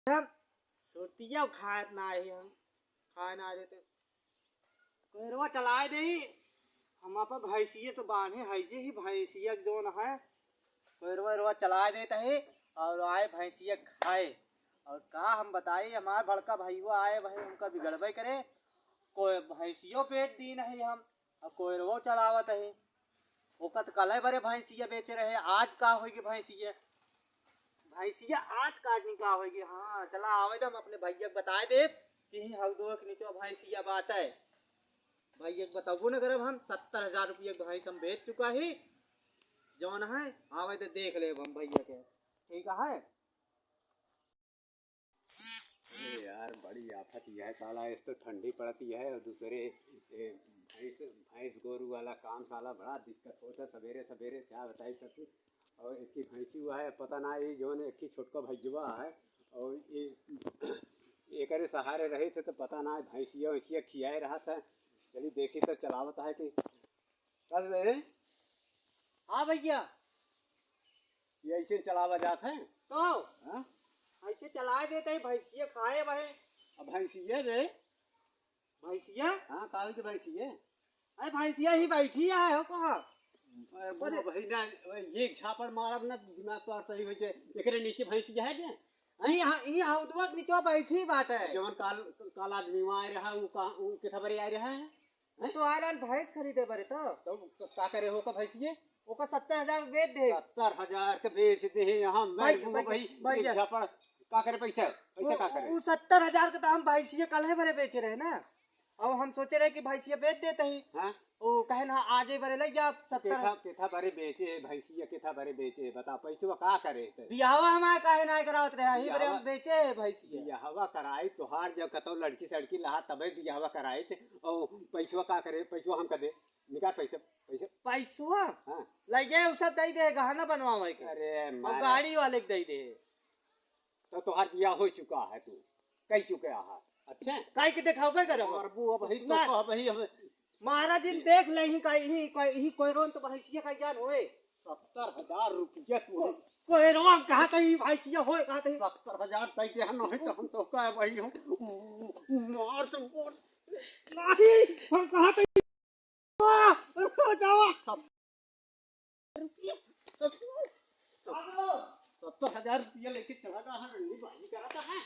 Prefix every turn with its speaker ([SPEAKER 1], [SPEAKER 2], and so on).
[SPEAKER 1] हम सोतिया खाए ना ही हम खाए ना देते कोयरवा चलाए दे हम आप भैंसिए तो बांधे हैजे ही भैंसिया जोन है कोयरवा चलाए देते है और आए भैंसिया खाए और का हम बताए हमारे बड़का भैया आए भाई उनका बिगड़बे करे कोई भैंसियों पेट दी नहीं हम और कोयरवो चलावत है ओकत कल बरे भैंसिया बेच रहे आज का होगी भैंसिया आज काटनी का होगी। हाँ चला आवे हम अपने भैया को बताए दे कि हगदो के नीचे भैंसिया बाटा है भैया को बताबो न करब हम 70,000 रुपये भैंस हम बेच चुका ही जौन है आवे तो देख ले हम भैया के ठीक है।
[SPEAKER 2] अरे यार बड़ी आफत यह है साला इस तो ठंडी पड़ती है और दूसरे भैंस भैंस गोरू वाला काम साला बड़ा दिक्कत होता है सवेरे सवेरे क्या बताई सब और एक ही भैंसी हुआ है पता ना ये जो एक ही छोटका भैजुआ है और ये एक सहारे रहे थे तो पता ना भैंसिया वैसिया खियाए रहा था चलिए देखी तो चलावत है कि कल
[SPEAKER 1] हाँ भैया
[SPEAKER 2] ये ऐसे चलावा जाता है
[SPEAKER 1] तो हाँ? ऐसे चलाए देते हैं भैंसिया खाए भाई
[SPEAKER 2] अब भैंसिया रे
[SPEAKER 1] भैंसिया
[SPEAKER 2] हाँ काहे की भैंसिया
[SPEAKER 1] अरे भैंसिया ही बैठी है हो कहाँ
[SPEAKER 2] भाई ना ये झापड़ मारब ना दिमाग पर सही हो जाए एकरे नीचे भैंसिया है क्या
[SPEAKER 1] ई हौदवा के नीचे बैठी बात है
[SPEAKER 2] जवन काल आदमी वहाँ आ रहा है वो कितना बड़े आ रहा है
[SPEAKER 1] तो आयरन भैंस खरीदे बरे तो
[SPEAKER 2] का करे हो का भैंसिए
[SPEAKER 1] ओका 70,000 बेच दे
[SPEAKER 2] 70,000 के बेच दे यहाँ मैं भाई झापड़ का करे पैसा का करे
[SPEAKER 1] वो 70,000 का तो हम भैंसिया कल है बरे बेचे रहे ना और हम सोचे रहे कि भैंसिया बेच देते ही
[SPEAKER 2] हाँ
[SPEAKER 1] ओ कहे ना आजे बरे ले जा 70
[SPEAKER 2] केथा बरे बेचे भैंसिया केथा बरे बेचे बता पैसा का करे
[SPEAKER 1] बियाहवा हमारे काहे ना करावत रहे ही बरे हम बेचे भैंसिया
[SPEAKER 2] बियाहवा कराई तोहार जब कतो लड़की सड़की लहा तबे बियाहवा कराई थे और पैसा का करे पैसा हम कर दे निकाल पैसा
[SPEAKER 1] हाँ ले जाए उसे दे दे गहना बनवावे के
[SPEAKER 2] अरे
[SPEAKER 1] और गाड़ी वाले के दे दे
[SPEAKER 2] तो तोहार बियाह हो चुका है तू कई चुके आहा अच्छा
[SPEAKER 1] काई के दिखावे करे
[SPEAKER 2] अरबू अब ही तो अब ही हम
[SPEAKER 1] महाराज जी देख ले ही कोई रोन तो भैंसिया का जान होए
[SPEAKER 2] 70,000 रुपया तू
[SPEAKER 1] कोई रोन कहा था ही भैंसिया होए कहा था
[SPEAKER 2] 70,000 पैसे हम नहीं तो हम तो कह वही हूं मार तो
[SPEAKER 1] नहीं हम कहा था जाओ
[SPEAKER 2] 70,000 रुपया लेके चला था भाई कराता है